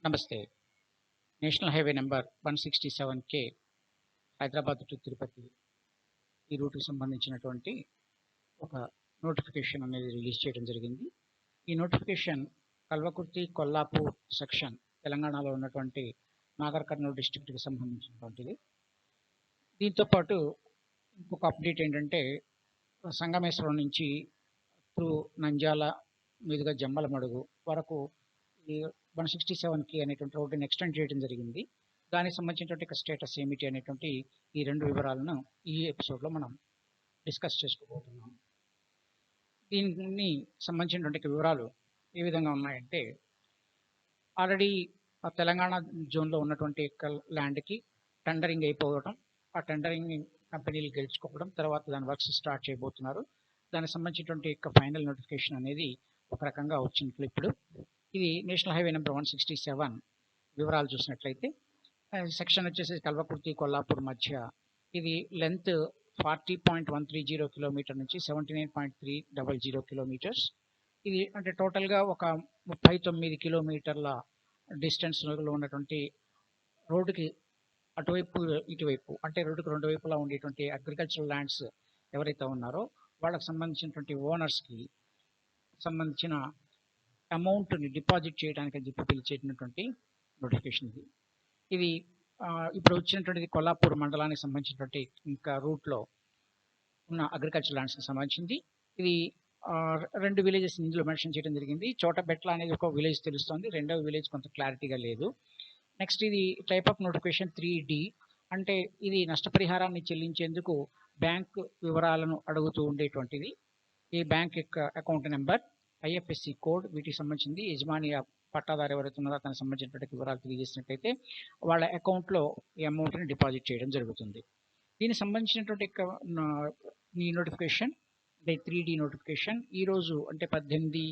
నమస్తే. National highway number 167K Hyderabad to Tirupati ఈ రూట్‌కి సంబంధించినటువంటి ఒక నోటిఫికేషన్ అనేది రిలీజ్ చేయడం జరిగింది. ఈ నోటిఫికేషన్ కల్వకుర్తి, కొల్లాపూర్ సెక్షన్ తెలంగాణలో ఉన్నటువంటి నాగర్ కర్నూల్ డిస్ట్రిక్ట్‌కి సంబంధించినటువంటిది. దీంతో పాటు ఇంకొక అప్డేట్ ఏంటంటే సంగమేశ్వరం నుంచి త్రూ నంద్యాల మీదుగా జమ్మలమడుగు వరకు ఈ 167K అనేటువంటి రోడ్డుని ఎక్స్టెండ్ చేయడం జరిగింది. దానికి సంబంధించినటువంటి స్టేటస్ ఏమిటి అనేటువంటి ఈ రెండు వివరాలను ఈ ఎపిసోడ్లో మనం డిస్కస్ చేసుకోబోతున్నాం. దీన్ని సంబంధించినటువంటి వివరాలు ఏ విధంగా ఉన్నాయంటే, ఆల్రెడీ ఆ తెలంగాణ జోన్లో ఉన్నటువంటి ల్యాండ్కి టెండరింగ్ అయిపోవడం, ఆ టెండరింగ్ కంపెనీలు గెలుచుకోవడం, తర్వాత దాని వర్క్స్ స్టార్ట్ చేయబోతున్నారు. దానికి సంబంధించినటువంటి ఫైనల్ నోటిఫికేషన్ అనేది ఒక రకంగా వచ్చినట్లు ఇప్పుడు ఇది నేషనల్ హైవే నెంబర్ 167 వివరాలు చూసినట్లయితే సెక్షన్ వచ్చేసి కల్వకుర్తి కొల్లాపూర్ మధ్య ఇది లెంత్ 40.130 కిలోమీటర్ నుంచి 79.300 కిలోమీటర్స్. ఇది అంటే టోటల్గా ఒక 39 కిలోమీటర్ల డిస్టెన్స్లో ఉన్నటువంటి రోడ్డుకి అటువైపు ఇటువైపు అంటే రోడ్డుకు రెండు వైపులా ఉండేటువంటి అగ్రికల్చరల్ ల్యాండ్స్ ఎవరైతే ఉన్నారో వాళ్ళకి సంబంధించినటువంటి ఓనర్స్కి సంబంధించిన అమౌంట్ని డిపాజిట్ చేయడానికి అని చెప్పి పిలిచేటటువంటి నోటిఫికేషన్ ఇది ఇప్పుడు వచ్చినటువంటిది కొల్లాపూర్ మండలానికి సంబంధించినటువంటి ఇంకా రూట్లో ఉన్న అగ్రికల్చర్ ల్యాండ్స్కి సంబంధించింది. ఇది రెండు విలేజెస్ ఇందులో మెన్షన్ చేయడం జరిగింది. చోటబెట్ల అనేది ఒక విలేజ్ తెలుస్తుంది, రెండవ విలేజ్ కొంత క్లారిటీగా లేదు. నెక్స్ట్ ఇది టైప్ ఆఫ్ నోటిఫికేషన్ 3D అంటే ఇది నష్టపరిహారాన్ని చెల్లించేందుకు బ్యాంక్ వివరాలను అడుగుతూ ఉండేటువంటిది. ఈ బ్యాంక్ యొక్క అకౌంట్ నెంబర్, IFSC కోడ్, వీటికి సంబంధించింది యజమాని పట్టాదారు ఎవరైతే ఉన్నారో దానికి సంబంధించినటువంటి వివరాలు తెలియజేసినట్లయితే వాళ్ళ అకౌంట్లో ఈ అమౌంట్ని డిపాజిట్ చేయడం జరుగుతుంది. దీనికి సంబంధించినటువంటి ఈ నోటిఫికేషన్ 3D నోటిఫికేషన్ ఈరోజు అంటే 18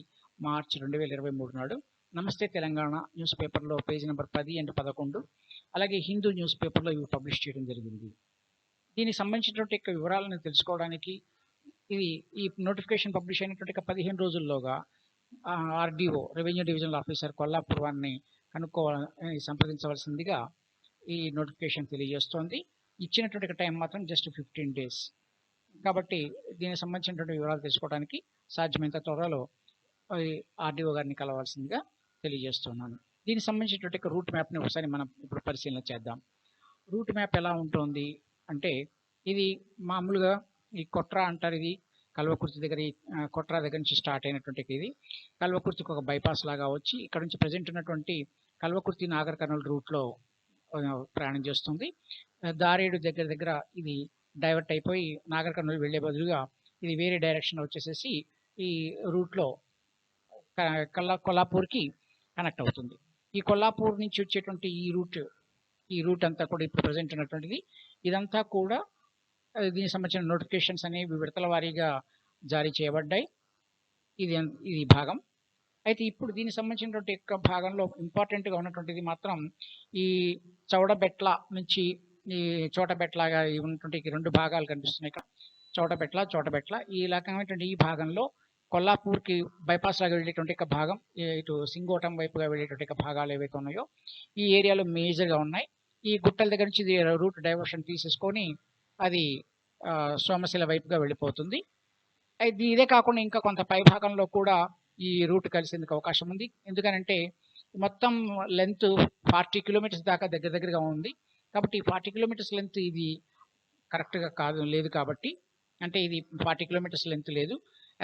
మార్చి 2023 నాడు నమస్తే తెలంగాణ న్యూస్ పేపర్లో పేజీ నెంబర్ 10 అండ్ 11, అలాగే హిందూ న్యూస్ పేపర్లో ఇవి పబ్లిష్ చేయడం జరిగింది. దీనికి సంబంధించినటువంటి వివరాలను తెలుసుకోవడానికి ఇది ఈ నోటిఫికేషన్ పబ్లిష్ అయినటువంటి 15 రోజుల్లోగా RDO revenue divisional officer Kollapur వారిని సంప్రదించవలసిందిగా ఈ నోటిఫికేషన్ తెలియజేస్తోంది. ఇచ్చినటువంటి టైం మాత్రం జస్ట్ 15 days. కాబట్టి దీనికి సంబంధించినటువంటి వివరాలు తెలుసుకోవడానికి సాధ్యమైనంత త్వరలో RDO గారిని కలవాల్సిందిగా తెలియజేస్తున్నాను. దీనికి సంబంధించినటువంటి రూట్ మ్యాప్ని ఒకసారి మనం ఇప్పుడు పరిశీలన చేద్దాం. రూట్ మ్యాప్ ఎలా ఉంటుంది అంటే, ఇది మామూలుగా ఈ కొట్రా అంటారు, ఇది కల్వకుర్తి దగ్గర కొట్రా దగ్గర నుంచి స్టార్ట్ అయినటువంటి ఇది కల్వకుర్తికి ఒక బైపాస్ లాగా వచ్చి ఇక్కడ నుంచి ప్రజెంట్ ఉన్నటువంటి కల్వకుర్తి నాగర్ కర్నూల్ రూట్లో ప్రయాణం చేస్తుంది. దారేడు దగ్గర ఇది డైవర్ట్ అయిపోయి నాగర్ కర్నూలు వెళ్ళే బదులుగా ఇది వేరే డైరెక్షన్ వచ్చేసేసి ఈ రూట్లో కొల్లాపూర్కి కనెక్ట్ అవుతుంది. ఈ కొల్లాపూర్ నుంచి వచ్చేటువంటి ఈ రూట్ అంతా కూడా ఇప్పుడు ప్రజెంట్ ఉన్నటువంటిది ఇదంతా కూడా దీనికి సంబంధించిన నోటిఫికేషన్స్ అనేవి విడతల వారీగా జారీ చేయబడ్డాయి. ఇది భాగం. అయితే ఇప్పుడు దీనికి సంబంధించినటువంటి భాగంలో ఇంపార్టెంట్గా ఉన్నటువంటిది మాత్రం ఈ చౌడబెట్ల నుంచి ఈ చోటబెట్లాగా ఉన్నటువంటి రెండు భాగాలు కనిపిస్తున్నాయి ఇక్కడ, చోటబెట్ల ఈ రకమైనటువంటి ఈ భాగంలో కొల్లాపూర్కి బైపాస్ లాగా వెళ్ళేటువంటి భాగం, ఇటు సింగోటం వైపుగా వెళ్ళేటువంటి భాగాలు ఏవైతే ఉన్నాయో ఈ ఏరియాలో మేజర్గా ఉన్నాయి. ఈ గుట్టల దగ్గర నుంచి రూట్ డైవర్షన్ తీసేసుకొని అది సోమశిల వైపుగా వెళ్ళిపోతుంది. ఇదే కాకుండా ఇంకా కొంత పై భాగంలో కూడా ఈ రూట్ కలిసేందుకు అవకాశం ఉంది. ఎందుకనంటే మొత్తం లెంత్ 40 కిలోమీటర్స్ దాకా దగ్గరగా ఉంది. కాబట్టి 40 కిలోమీటర్స్ లెంత్ ఇది కరెక్ట్గా లేదు. కాబట్టి అంటే ఇది 40 కిలోమీటర్స్ లెంత్ లేదు,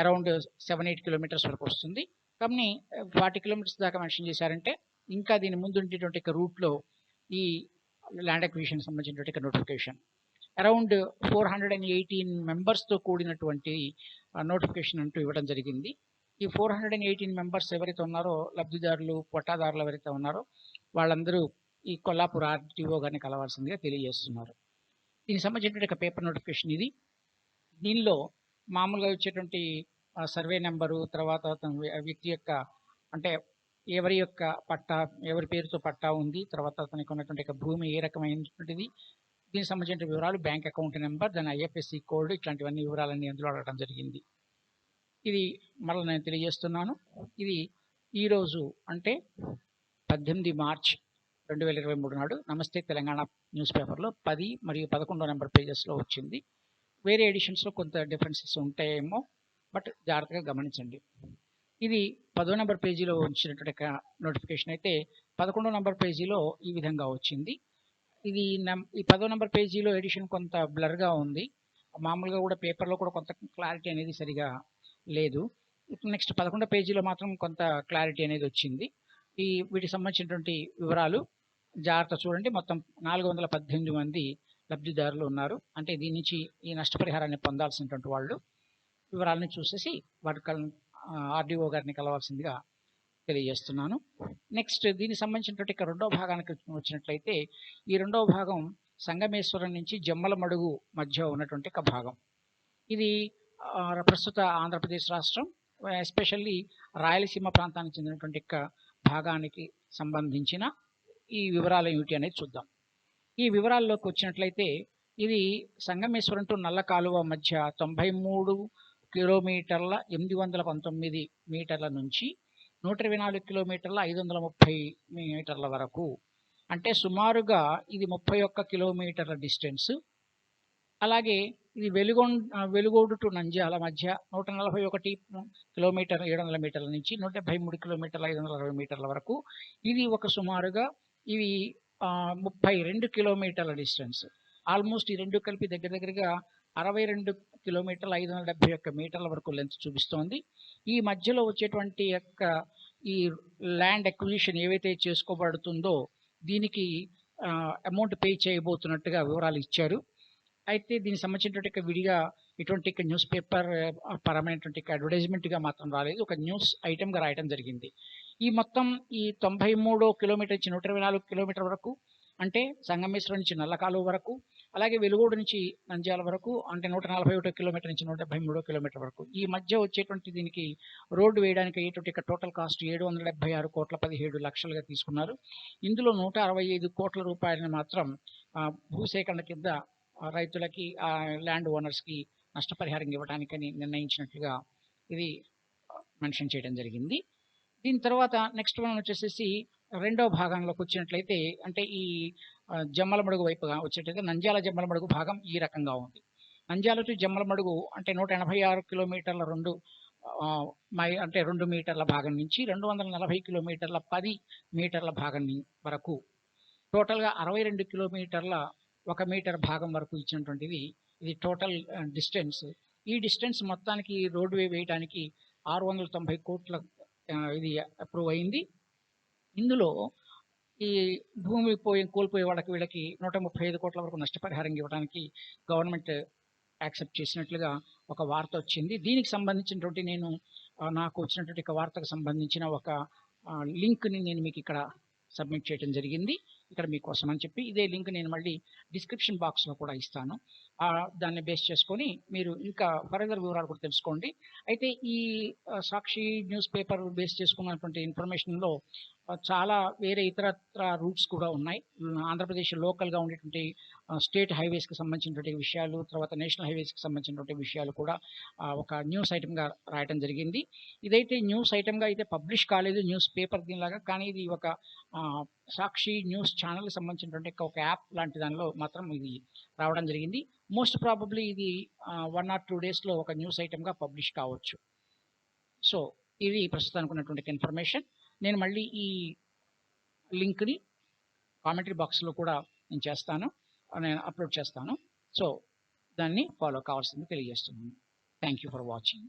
అరౌండ్ 7-8 కిలోమీటర్స్ వరకు వస్తుంది. కానీ 40 కిలోమీటర్స్ దాకా మెన్షన్ చేశారంటే ఇంకా దీని ముందు ఉండేటువంటి రూట్లో ఈ ల్యాండ్ అక్విజిషన్ సంబంధించినటువంటి నోటిఫికేషన్ అరౌండ్ 418 మెంబర్స్తో కూడినటువంటి నోటిఫికేషన్ అంటూ ఇవ్వడం జరిగింది. ఈ 418 మెంబర్స్ ఎవరైతే ఉన్నారో లబ్ధిదారులు, పట్టాదారులు ఎవరైతే ఉన్నారో వాళ్ళందరూ ఈ కొల్లాపూర్ RDO గారిని కలవాల్సిందిగా తెలియజేస్తున్నారు. దీనికి సంబంధించినటువంటి పేపర్ నోటిఫికేషన్ ఇది. దీనిలో మామూలుగా వచ్చేటువంటి సర్వే నెంబరు, తర్వాత వ్యక్తి యొక్క అంటే ఎవరి యొక్క పట్టా, ఎవరి పేరుతో పట్టా ఉంది, తర్వాత అతనికి ఉన్నటువంటి భూమి ఏ రకమైనటువంటిది, దీనికి సంబంధించిన వివరాలు, బ్యాంక్ అకౌంట్ నెంబర్, దాని IFSC కోడ్, ఇట్లాంటివన్నీ వివరాలన్నీ అందులో అడగడం జరిగింది. ఇది మరలా నేను తెలియజేస్తున్నాను. ఇది ఈరోజు అంటే 18 మార్చ్ 2023 నాడు నమస్తే తెలంగాణ న్యూస్ పేపర్లో 10 మరియు 11 నెంబర్ పేజెస్లో వచ్చింది. వేరే ఎడిషన్స్లో కొంత డిఫరెన్సెస్ ఉంటాయేమో, బట్ జాగ్రత్తగా గమనించండి. ఇది 10వ నెంబర్ పేజీలో వచ్చినటువంటి నోటిఫికేషన్ అయితే 11వ నెంబర్ పేజీలో ఈ విధంగా వచ్చింది. ఇది ఈ 10వ నెంబర్ పేజీలో ఎడిషన్ కొంత బ్లర్గా ఉంది. మామూలుగా కూడా పేపర్లో కూడా కొంత క్లారిటీ అనేది సరిగా లేదు. నెక్స్ట్ 11వ పేజీలో మాత్రం కొంత క్లారిటీ అనేది వచ్చింది. వీటికి సంబంధించినటువంటి వివరాలు జాగ్రత్త చూడండి. మొత్తం 418 మంది లబ్ధిదారులు ఉన్నారు. అంటే దీని నుంచి ఈ నష్టపరిహారాన్ని పొందాల్సినటువంటి వాళ్ళు వివరాలను చూసేసి వాటి ఆర్డీఓ గారిని కలవాల్సిందిగా తెలియజేస్తున్నాను. నెక్స్ట్ దీనికి సంబంధించినటువంటి రెండవ భాగానికి వచ్చినట్లయితే ఈ రెండవ భాగం సంగమేశ్వరం నుంచి జమ్మలమడుగు మధ్య ఉన్నటువంటి ఒక భాగం. ఇది ప్రస్తుత ఆంధ్రప్రదేశ్ రాష్ట్రం, ఎస్పెషల్లీ రాయలసీమ ప్రాంతానికి చెందినటువంటి భాగానికి సంబంధించిన ఈ వివరాలు ఏమిటి అనేది చూద్దాం. ఈ వివరాల్లోకి వచ్చినట్లయితే ఇది సంగమేశ్వరం టు నల్ల కాలువ మధ్య 93 కిలోమీటర్ల 819 మీటర్ల నుంచి 124 కిలోమీటర్ల 530 మీటర్ల వరకు, అంటే సుమారుగా ఇది 31 కిలోమీటర్ల డిస్టెన్స్. అలాగే ఇది వెలుగోడు టు నంద్యాల మధ్య 141 కిలోమీటర్ 700 మీటర్ల నుంచి 173 కిలోమీటర్ల 560 మీటర్ల వరకు. ఇది ఒక సుమారుగా ఇవి 32 కిలోమీటర్ల డిస్టెన్స్. ఆల్మోస్ట్ ఈ రెండు కలిపి దగ్గరగా 62 కిలోమీటర్ల 571 మీటర్ల వరకు లెంత్ చూపిస్తోంది. ఈ మధ్యలో వచ్చేటువంటి ఈ ల్యాండ్ అక్విజిషన్ ఏవైతే చేసుకోబడుతుందో దీనికి అమౌంట్ పే చేయబోతున్నట్టుగా వివరాలు ఇచ్చారు. అయితే దీనికి సంబంధించినటువంటి విడిగా ఇటువంటి న్యూస్ పేపర్ పరమైనటువంటి అడ్వర్టైజ్మెంట్గా మాత్రం రాలేదు, ఒక న్యూస్ ఐటెంగా రాయడం జరిగింది. ఈ మొత్తం ఈ 93 కిలోమీటర్ నుంచి 124 కిలోమీటర్ వరకు, అంటే సంగమేశ్వరం నుంచి నల్లకాలువ వరకు, అలాగే వెలుగోడు నుంచి నంద్యాల వరకు, అంటే 141 కిలోమీటర్ నుంచి 173 కిలోమీటర్ వరకు. ఈ మధ్య వచ్చేటువంటి దీనికి రోడ్డు వేయడానికి అయ్యేటువంటి టోటల్ కాస్ట్ 776 కోట్ల 17 లక్షలుగా తీసుకున్నారు. ఇందులో 165 కోట్ల రూపాయలని మాత్రం భూసేకరణ కింద రైతులకి, ల్యాండ్ ఓనర్స్కి నష్టపరిహారం ఇవ్వడానికని నిర్ణయించినట్లుగా ఇది మెన్షన్ చేయడం జరిగింది. దీని తర్వాత నెక్స్ట్ మనం వచ్చేసేసి రెండవ భాగంలోకి వచ్చినట్లయితే, అంటే ఈ జమ్మలమడుగు వైపుగా వచ్చేటైతే నంద్యాల జమ్మలమడుగు భాగం ఈ రకంగా ఉంది. నంద్యాల టు జమ్మలమడుగు అంటే 186 కిలోమీటర్ల 2 మీటర్ల భాగం నుంచి 240 కిలోమీటర్ల 10 మీటర్ల భాగం వరకు, టోటల్గా 62 కిలోమీటర్ల 1 మీటర్ భాగం వరకు ఇచ్చినటువంటిది ఇది టోటల్ డిస్టెన్స్. ఈ డిస్టెన్స్ మొత్తానికి రోడ్వే వేయడానికి 690 కోట్ల ఇది అప్రూవ్ అయింది. ఇందులో ఈ భూమి కోల్పోయే వీళ్ళకి 135 కోట్ల వరకు నష్టపరిహారం ఇవ్వడానికి గవర్నమెంట్ యాక్సెప్ట్ చేసినట్లుగా ఒక వార్త వచ్చింది. దీనికి సంబంధించినటువంటి నాకు వచ్చినటువంటి వార్తకు సంబంధించిన ఒక లింక్ని నేను మీకు ఇక్కడ సబ్మిట్ చేయడం జరిగింది, ఇక్కడ మీకోసం అని చెప్పి. ఇదే లింక్ నేను మళ్ళీ డిస్క్రిప్షన్ బాక్స్లో కూడా ఇస్తాను. దాన్ని బేస్ చేసుకొని మీరు ఇంకా ఫర్దర్ వివరాలు కూడా తెలుసుకోండి. అయితే ఈ సాక్షి న్యూస్ పేపర్ బేస్ చేసుకున్నటువంటి ఇన్ఫర్మేషన్లో చాలా వేరే ఇతరత్ర రూట్స్ కూడా ఉన్నాయి. ఆంధ్రప్రదేశ్ లోకల్గా ఉండేటువంటి స్టేట్ హైవేస్కి సంబంధించినటువంటి విషయాలు, తర్వాత నేషనల్ హైవేస్కి సంబంధించినటువంటి విషయాలు కూడా ఒక న్యూస్ ఐటెంగా రాయటం జరిగింది. ఇదైతే న్యూస్ ఐటెంగా అయితే పబ్లిష్ కాలేదు న్యూస్ పేపర్ దీనిలాగా, కానీ ఇది ఒక సాక్షి న్యూస్ ఛానల్కి సంబంధించినటువంటి ఒక యాప్ లాంటి దానిలో మాత్రం ఇది రావడం జరిగింది. మోస్ట్ ప్రాబబ్లీ ఇది 1 or 2 డేస్లో ఒక న్యూస్ ఐటెంగా పబ్లిష్ కావచ్చు. సో ఇది ప్రస్తుతానికి ఉన్నటువంటి ఇన్ఫర్మేషన్. నేను మళ్ళీ ఈ లింక్ని కామెంటరీ బాక్స్లో కూడా నేను అప్లోడ్ చేస్తాను. సో దాన్ని ఫాలో కావాల్సింది తెలియజేస్తున్నాను. Thank you for watching.